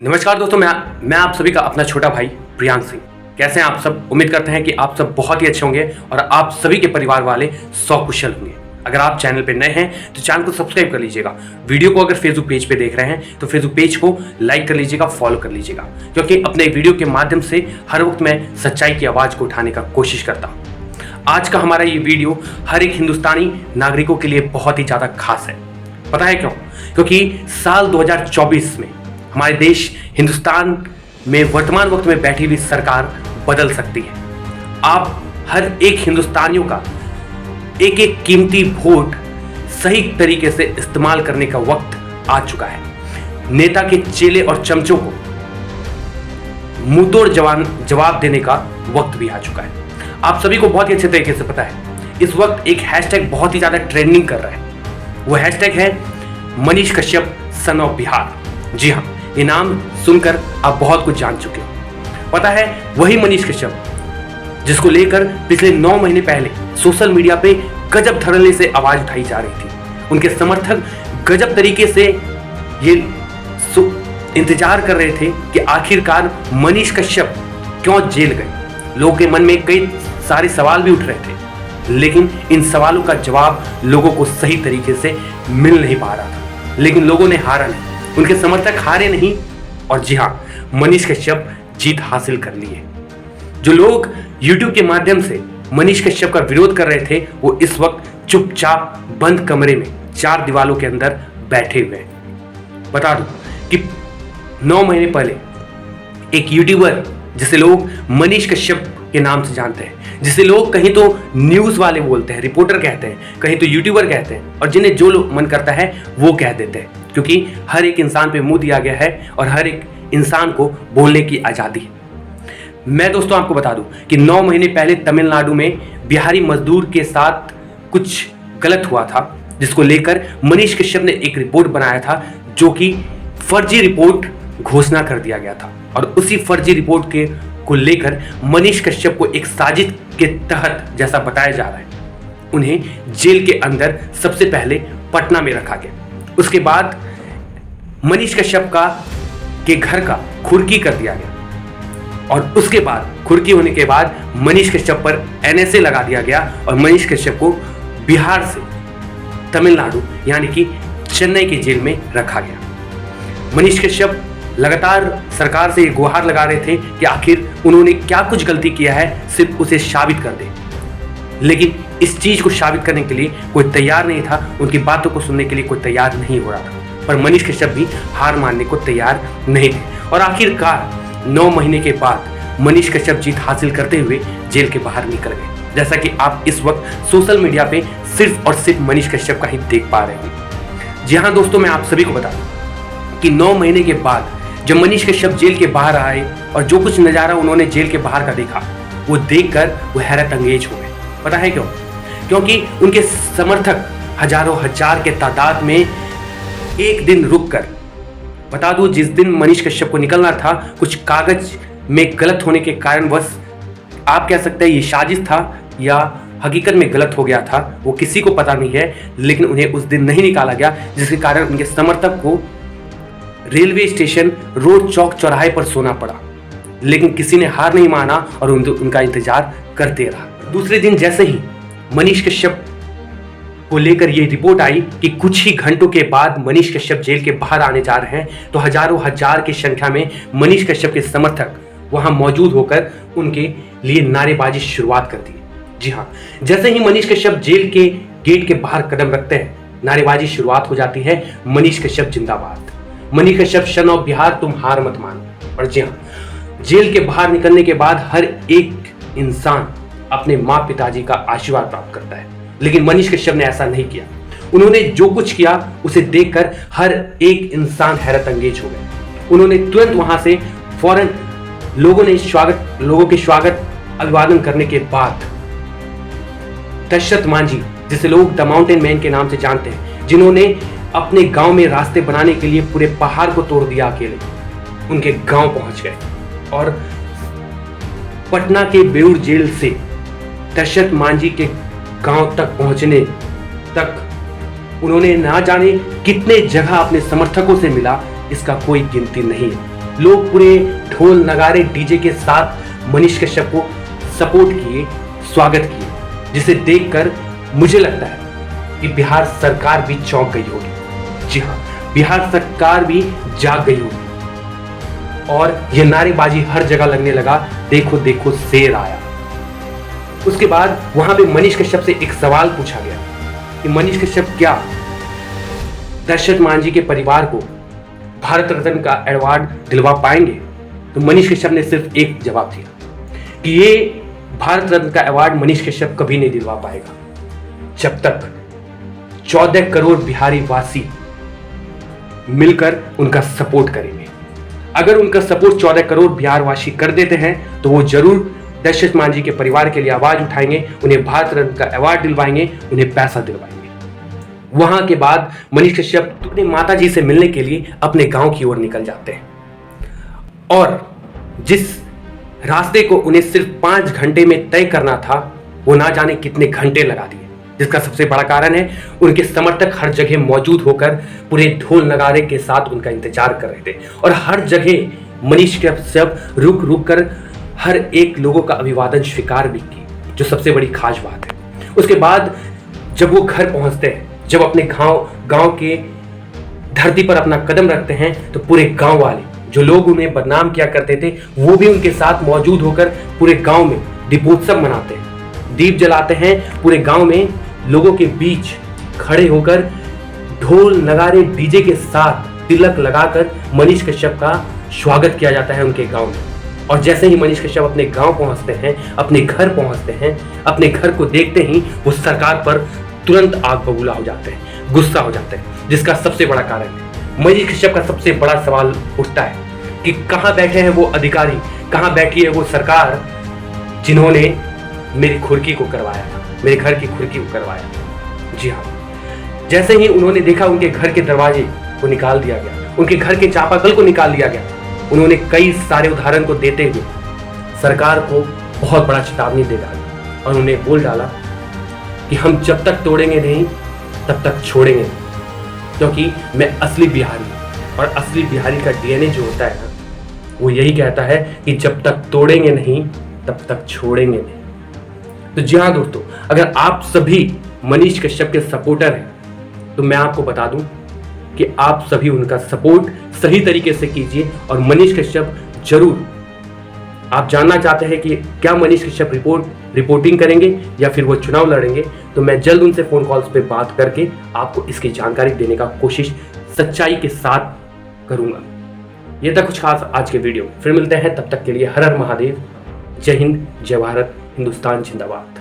नमस्कार दोस्तों, मैं आप सभी का अपना छोटा भाई प्रियांक सिंह। कैसे हैं आप सब? उम्मीद करते हैं कि आप सब बहुत ही अच्छे होंगे और आप सभी के परिवार वाले सकुशल होंगे। अगर आप चैनल पे नए हैं तो चैनल को सब्सक्राइब कर लीजिएगा। वीडियो को अगर फेसबुक पेज पे देख रहे हैं तो फेसबुक पेज को लाइक कर लीजिएगा, फॉलो कर लीजिएगा, क्योंकि अपने वीडियो के माध्यम से हर वक्त मैं सच्चाई की आवाज़ को उठाने का कोशिश करता हूँ। आज का हमारा ये वीडियो हर एक हिंदुस्तानी नागरिकों के लिए बहुत ही ज़्यादा खास है। पता है क्यों? क्योंकि साल 2024 में हमारे देश हिंदुस्तान में वर्तमान वक्त में बैठी हुई सरकार बदल सकती है। आप हर एक हिंदुस्तानियों का एक एक कीमती वोट सही तरीके से इस्तेमाल करने का वक्त आ चुका है। नेता के चेले और चमचों को मुंहतोड़ जवाब देने का वक्त भी आ चुका है। आप सभी को बहुत ही अच्छे तरीके से पता है, इस वक्त एक हैशटैग बहुत ही ज्यादा ट्रेंडिंग कर रहा है। वो हैशटैग है मनीष कश्यप सन ऑफ बिहार। जी हाँ, ये नाम सुनकर आप बहुत कुछ जान चुके हो। पता है, वही मनीष कश्यप जिसको लेकर पिछले 9 महीने पहले सोशल मीडिया पे गजब धड़ल्ले से आवाज उठाई जा रही थी। उनके समर्थक गजब तरीके से ये इंतजार कर रहे थे कि आखिरकार मनीष कश्यप क्यों जेल गए। लोगों के मन में कई सारे सवाल भी उठ रहे थे, लेकिन इन सवालों का जवाब लोगों को सही तरीके से मिल नहीं पा रहा था। लेकिन लोगों ने हारा नहीं, उनके समर्थक हारे नहीं, और जी हाँ, मनीष कश्यप जीत हासिल कर लिए। जो लोग YouTube के माध्यम से मनीष कश्यप का विरोध कर रहे थे, वो इस वक्त चुपचाप बंद कमरे में 4 दीवारों के अंदर बैठे हुए हैं। बता दूं कि 9 महीने पहले एक यूट्यूबर जिसे लोग मनीष कश्यप के नाम से जानते हैं, जिसे लोग कहीं तो न्यूज वाले बोलते हैं, रिपोर्टर कहते हैं, कहीं तो यूट्यूबर कहते हैं, और जिन्हें जो लोग मन करता है वो कह देते हैं, क्योंकि हर एक इंसान पे मुंह दिया गया है और हर एक इंसान को बोलने की आज़ादी है। मैं दोस्तों आपको बता दूं कि 9 महीने पहले तमिलनाडु में बिहारी मजदूर के साथ कुछ गलत हुआ था, जिसको लेकर मनीष कश्यप ने एक रिपोर्ट बनाया था, जो कि फर्जी रिपोर्ट घोषणा कर दिया गया था। और उसी फर्जी रिपोर्ट को लेकर मनीष कश्यप को एक साजिश के तहत, जैसा बताया जा रहा है, उन्हें जेल के अंदर सबसे पहले पटना में रखा गया। उसके बाद मनीष कश्यप के घर का खुर्की कर दिया गया, और उसके बाद खुर्की होने के बाद मनीष कश्यप पर NSA लगा दिया गया और मनीष कश्यप को बिहार से तमिलनाडु यानी कि चेन्नई की जेल में रखा गया। मनीष कश्यप लगातार सरकार से ये गुहार लगा रहे थे कि आखिर उन्होंने क्या कुछ गलती किया है, सिर्फ उसे साबित कर दे। लेकिन इस चीज को साबित करने के लिए कोई तैयार नहीं था, उनकी बातों को सुनने के लिए कोई तैयार नहीं हो रहा था। पर मनीष कश्यप भी हार मानने को तैयार नहीं थे, और आखिरकार 9 महीने के बाद मनीष कश्यप जीत हासिल करते हुए जेल के बाहर निकल गए। जैसा कि आप इस वक्त सोशल मीडिया पे सिर्फ और सिर्फ मनीष कश्यप का ही देख पा रहे हैं। जी हाँ दोस्तों, मैं आप सभी को बता दूं कि 9 महीने के बाद जब मनीष कश्यप जेल के बाहर आए और जो कुछ नज़ारा उन्होंने जेल के बाहर का देखा, वो देखकर वो हैरत अंगेज हो गए। पता है क्यों? क्योंकि उनके समर्थक हजारों हजार के तादाद में एक दिन रुककर, बता दूं, जिस दिन मनीष कश्यप को निकलना था, कुछ कागज में गलत होने के कारणवश, आप कह सकते हैं ये साजिश था या हकीकत में गलत हो गया था, वो किसी को पता नहीं है, लेकिन उन्हें उस दिन नहीं निकाला गया, जिसके कारण उनके समर्थक को रेलवे स्टेशन रोड चौक चौराहे पर सोना पड़ा। लेकिन किसी ने हार नहीं माना और उनका इंतजार करते रहा। दूसरे दिन जैसे ही मनीष कश्यप को लेकर यह रिपोर्ट आई कि कुछ ही घंटों के बाद मनीष कश्यप जेल के बाहर आने जा रहे हैं, तो हजारों हजार की संख्या में मनीष कश्यप के समर्थक वहां मौजूद होकर उनके लिए नारेबाजी शुरुआत कर दी। जी हाँ, जैसे ही मनीष कश्यप जेल के गेट के बाहर कदम रखते हैं, नारेबाजी शुरुआत हो जाती है, मनीष कश्यप जिंदाबाद, मनीष कश्यप सन ऑफ बिहार, तुम हार मत मानो। और जी हाँ, जेल के बाहर निकलने के बाद हर एक इंसान अपने माँ पिताजी का आशीर्वाद प्राप्त करता है, लेकिन मनीष कश्यप ने ऐसा नहीं किया। उन्होंने जो कुछ किया उसे देखकर हर एक इंसान हैरत अंगेज हो गए। उन्होंने तुरंत वहां से फौरन लोगों के स्वागत अभिवादन करने के बाद दशरथ मांझी, जिसे लोग द माउंटेन मैन के नाम से जानते हैं, जिन्होंने अपने गांव में रास्ते बनाने के लिए पूरे पहाड़ को तोड़ दिया अकेले, उनके गांव पहुंच गए। और पटना के बेउर जेल से दशरथ मांझी के गांव तक पहुंचने तक उन्होंने ना जाने कितने जगह अपने समर्थकों से मिला, इसका कोई गिनती नहीं है। लोग पूरे ढोल नगाड़े डीजे के साथ मनीष कश्यप को सपोर्ट किए, स्वागत किए, जिसे देखकर मुझे लगता है कि बिहार सरकार भी चौंक गई होगी। जी हाँ, बिहार सरकार भी जाग गई होगी और यह नारेबाजी हर जगह लगने लगा, देखो देखो शेर आया। उसके बाद वहां पे मनीष कश्यप से एक सवाल पूछा गया कि मनीष कश्यप क्या दशरथ मांझी के परिवार को भारत रत्न का अवार्ड दिलवा पाएंगे? तो मनीष कश्यप ने सिर्फ एक जवाब दिया कि ये भारत रत्न का अवार्ड मनीष कश्यप कभी नहीं दिलवा पाएगा जब तक 14 करोड़ बिहारी वासी मिलकर उनका सपोर्ट करेंगे। अगर उनका सपोर्ट 14 करोड़ बिहार वासी कर देते हैं तो वो जरूर दशरथ मांझी के परिवार के लिए आवाज उठाएंगे, उन्हें भारत रत्न का अवार्ड दिलवाएंगे, उन्हें पैसा दिलवाएंगे। वहां के बाद मनीष कश्यप अपने माता जी से मिलने के लिए अपने गांव की ओर निकल जाते हैं और जिस रास्ते को उन्हें सिर्फ 5 घंटे में तय करना था वो ना जाने कितने घंटे लगा दिए, जिसका सबसे बड़ा कारण है उनके समर्थक हर जगह मौजूद होकर पूरे ढोल नगाड़े के साथ उनका इंतजार कर रहे थे और हर जगह मनीष कश्यप रुक रुक कर हर एक लोगों का अभिवादन स्वीकार भी की, जो सबसे बड़ी खास बात है। उसके बाद जब वो घर पहुंचते हैं, जब अपने गांव के धरती पर अपना कदम रखते हैं, तो पूरे गांव वाले जो लोग उन्हें बदनाम किया करते थे वो भी उनके साथ मौजूद होकर पूरे गांव में दीपोत्सव मनाते हैं, दीप जलाते हैं। पूरे गांव में लोगों के बीच खड़े होकर ढोल नगाड़े डीजे के साथ तिलक लगाकर मनीष कश्यप का स्वागत किया जाता है उनके गांव में। और जैसे ही मनीष कश्यप अपने गांव पहुंचते हैं, अपने घर पहुंचते हैं, अपने घर को देखते ही वो सरकार पर तुरंत आग बबूला हो जाते हैं, गुस्सा हो जाते हैं, जिसका सबसे बड़ा कारण है मनीष कश्यप का सबसे बड़ा सवाल उठता है कि कहां बैठे हैं वो अधिकारी, कहां बैठी है वो सरकार जिन्होंने मेरी खुरकी को करवाया था, मेरे घर की खुरकी को करवाया था। जी हाँ, जैसे ही उन्होंने देखा उनके घर के दरवाजे को निकाल दिया गया, उनके घर के चापाकल को निकाल दिया गया, उन्होंने कई सारे उदाहरण को देते हुए सरकार को बहुत बड़ा चेतावनी दे डाली और उन्हें बोल डाला कि हम जब तक तोड़ेंगे नहीं तब तक छोड़ेंगे नहीं, क्योंकि मैं असली बिहारी हूं और असली बिहारी का डीएनए जो होता है ना, वो यही कहता है कि जब तक तोड़ेंगे नहीं तब तक छोड़ेंगे नहीं। तो जी हाँ दोस्तों, अगर आप सभी मनीष कश्यप के सपोर्टर हैं तो मैं आपको बता दूं कि आप सभी उनका सपोर्ट सही तरीके से कीजिए और मनीष कश्यप जरूर, आप जानना चाहते हैं कि क्या मनीष कश्यप रिपोर्टिंग करेंगे या फिर वो चुनाव लड़ेंगे, तो मैं जल्द उनसे फोन कॉल्स पे बात करके आपको इसकी जानकारी देने का कोशिश सच्चाई के साथ करूंगा। ये था कुछ खास आज के वीडियो में, फिर मिलते हैं, तब तक के लिए हर हर महादेव, जय हिंद, जय भारत, हिंदुस्तान जिंदाबाद।